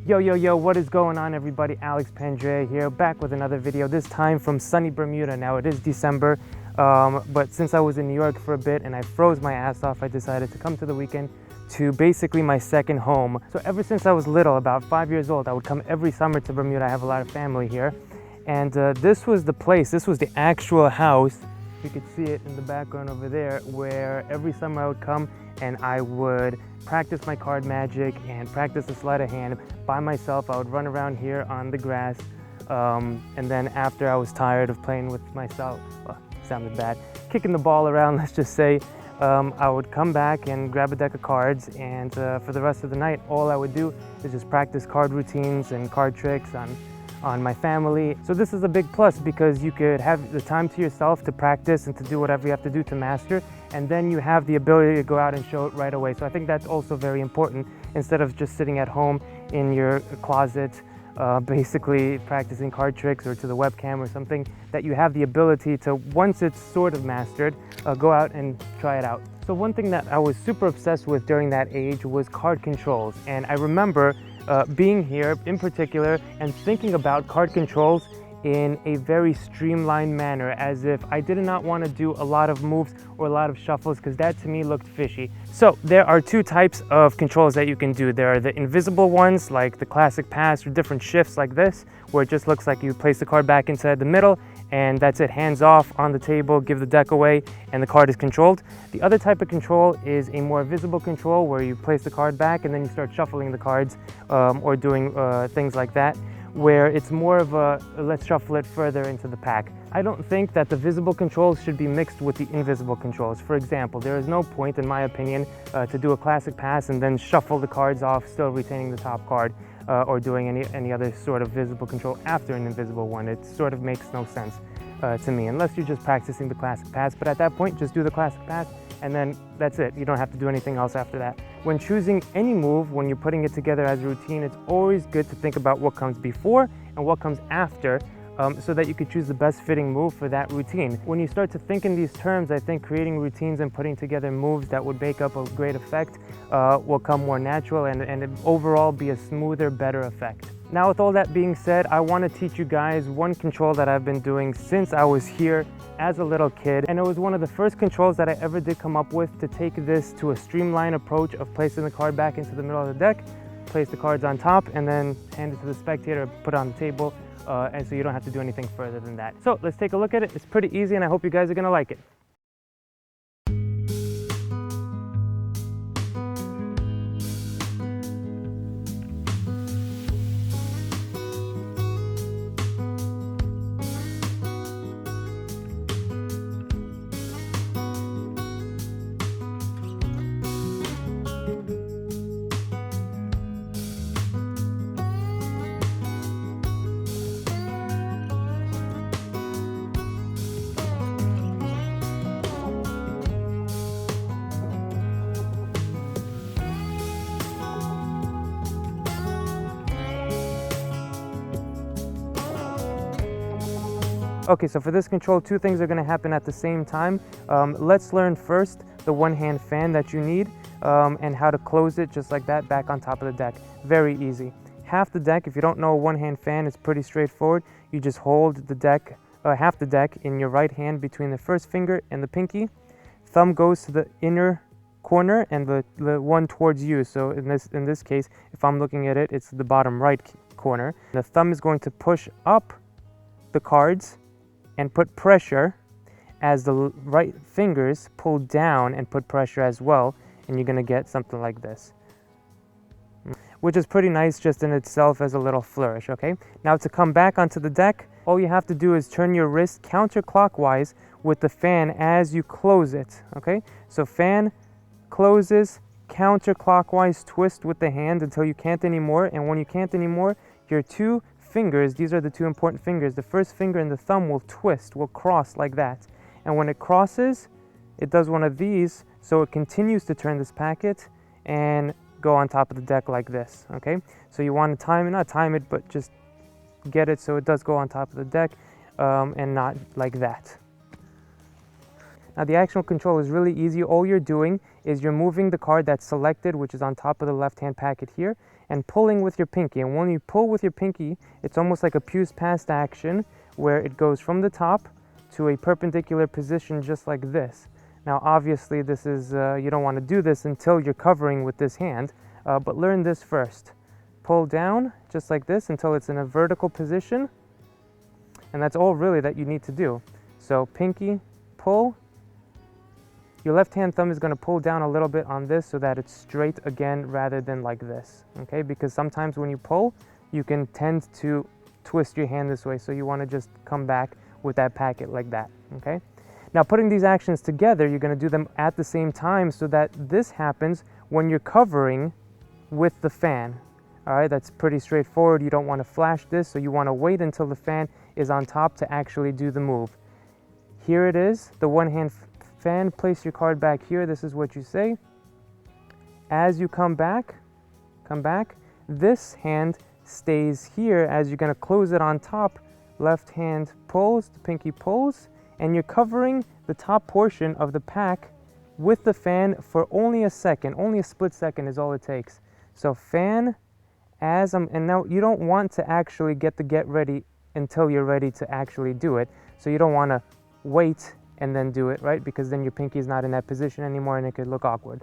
Yo, what is going on, everybody? Alex Pandrea here, back with another video, this time from sunny Bermuda. Now it is December, but since I was in New York for a bit and I froze my ass off, I decided to come to the weekend to basically my second home. So ever since I was little, about 5 years old, I would come every summer to Bermuda. I have a lot of family here. And this was the place, this was the actual house. You could see it in the background over there, where every summer I would come and I would practice my card magic and practice the sleight of hand by myself. I would run around here on the grass, and then after I was tired of playing with myself, well, sounded bad, kicking the ball around, let's just say, I would come back and grab a deck of cards, and for the rest of the night, all I would do is just practice card routines and card tricks on my family. So this is a big plus because you could have the time to yourself to practice and to do whatever you have to do to master, and then you have the ability to go out and show it right away. So I think that's also very important, instead of just sitting at home in your closet basically practicing card tricks or to the webcam or something, that you have the ability to, once it's sort of mastered, go out and try it out. So one thing that I was super obsessed with during that age was card controls, and I remember being here in particular and thinking about card controls in a very streamlined manner, as if I did not want to do a lot of moves or a lot of shuffles, because that to me looked fishy. So there are two types of controls that you can do. There are the invisible ones, like the classic pass or different shifts like this, where it just looks like you place the card back inside the middle and that's it, hands off on the table, give the deck away, and the card is controlled. The other type of control is a more visible control, where you place the card back and then you start shuffling the cards or doing things like that, where it's more of a let's shuffle it further into the pack. I don't think that the visible controls should be mixed with the invisible controls. For example, there is no point, in my opinion, to do a classic pass and then shuffle the cards off, still retaining the top card, or doing any other sort of visible control after an invisible one. It sort of makes no sense to me, unless you're just practicing the classic pass. But at that point, just do the classic pass and then that's it. You don't have to do anything else after that. When choosing any move, when you're putting it together as a routine, it's always good to think about what comes before and what comes after, so that you could choose the best fitting move for that routine. When you start to think in these terms, I think creating routines and putting together moves that would make up a great effect will come more natural and overall be a smoother, better effect. Now, with all that being said, I want to teach you guys one control that I've been doing since I was here as a little kid, and it was one of the first controls that I ever did come up with to take this to a streamlined approach of placing the card back into the middle of the deck, place the cards on top, and then hand it to the spectator, put it on the table, and so you don't have to do anything further than that. So let's take a look at it. It's pretty easy, and I hope you guys are gonna like it. Okay, so for this control, two things are going to happen at the same time. Let's learn first the one-hand fan that you need, and how to close it just like that back on top of the deck. Very easy. Half the deck, if you don't know a one-hand fan, it's pretty straightforward. You just hold the deck, half the deck in your right hand between the first finger and the pinky. Thumb goes to the inner corner and the one towards you. So in this case, if I'm looking at it, it's the bottom right corner. The thumb is going to push up the cards and put pressure, as the right fingers pull down and put pressure as well, and you're gonna get something like this, which is pretty nice just in itself as a little flourish, okay? Now to come back onto the deck, all you have to do is turn your wrist counterclockwise with the fan as you close it, okay? So fan closes, counterclockwise twist with the hand until you can't anymore, and when you can't anymore, your two fingers, these are the two important fingers, the first finger and the thumb will twist, will cross like that. And when it crosses, it does one of these, so it continues to turn this packet and go on top of the deck like this, okay? So you want to not time it, but just get it so it does go on top of the deck, and not like that. Now the actual control is really easy. All you're doing is you're moving the card that's selected, which is on top of the left-hand packet here, and pulling with your pinky. And when you pull with your pinky, it's almost like a puce past action where it goes from the top to a perpendicular position just like this. Now obviously this is, you don't want to do this until you're covering with this hand, but learn this first. Pull down just like this until it's in a vertical position, and that's all really that you need to do. So pinky, pull. Your left hand thumb is going to pull down a little bit on this so that it's straight again rather than like this, okay? Because sometimes when you pull, you can tend to twist your hand this way, so you want to just come back with that packet like that, okay? Now putting these actions together, you're going to do them at the same time so that this happens when you're covering with the fan. All right, that's pretty straightforward. You don't want to flash this, so you want to wait until the fan is on top to actually do the move. Here it is, the one hand fan. Place your card back here. This is what you say. As you come back, this hand stays here as you're going to close it on top. Left hand pulls, the pinky pulls, and you're covering the top portion of the pack with the fan for only a second. Only a split second is all it takes. So fan as I'm, and now you don't want to actually get ready until you're ready to actually do it. So you don't want to wait and then do it, right? Because then your pinky is not in that position anymore and it could look awkward.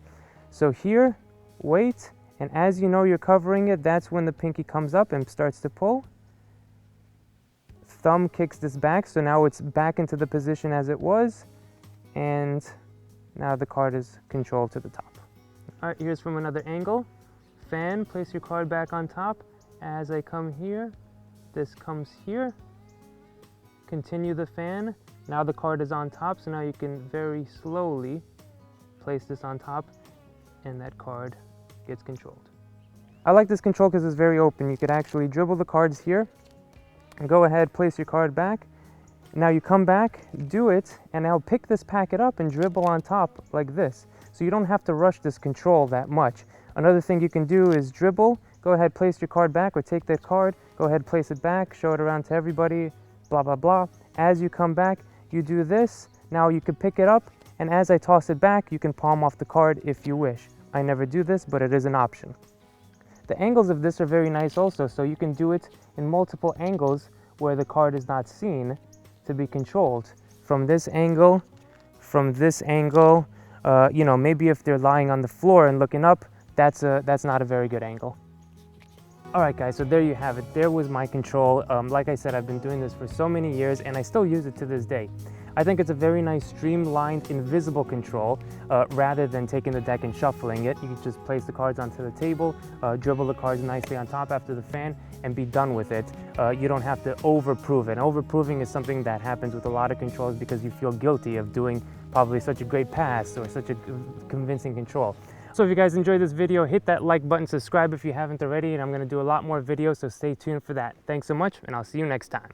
So here, wait, and as you know you're covering it, that's when the pinky comes up and starts to pull. Thumb kicks this back, so now it's back into the position as it was, and now the card is controlled to the top. All right, here's from another angle. Fan, place your card back on top. As I come here, this comes here. Continue the fan. Now the card is on top, so now you can very slowly place this on top, and that card gets controlled. I like this control because it's very open. You could actually dribble the cards here, and go ahead, place your card back. Now you come back, do it, and now pick this packet up and dribble on top like this. So you don't have to rush this control that much. Another thing you can do is dribble. Go ahead, place your card back, or take that card, go ahead, place it back, show it around to everybody, blah, blah, blah. As you come back, you do this. Now you can pick it up, and as I toss it back, you can palm off the card if you wish. I never do this, but it is an option. The angles of this are very nice also, so you can do it in multiple angles where the card is not seen to be controlled. From this angle, you know, maybe if they're lying on the floor and looking up, that's not a very good angle. All right, guys, so there you have it. There was my control. Like I said, I've been doing this for so many years, and I still use it to this day. I think it's a very nice streamlined, invisible control rather than taking the deck and shuffling it. You can just place the cards onto the table, dribble the cards nicely on top after the fan, and be done with it. You don't have to overprove it. Overproving is something that happens with a lot of controls because you feel guilty of doing probably such a great pass or such a convincing control. So if you guys enjoyed this video, hit that like button, subscribe if you haven't already, and I'm going to do a lot more videos, so stay tuned for that. Thanks so much, and I'll see you next time.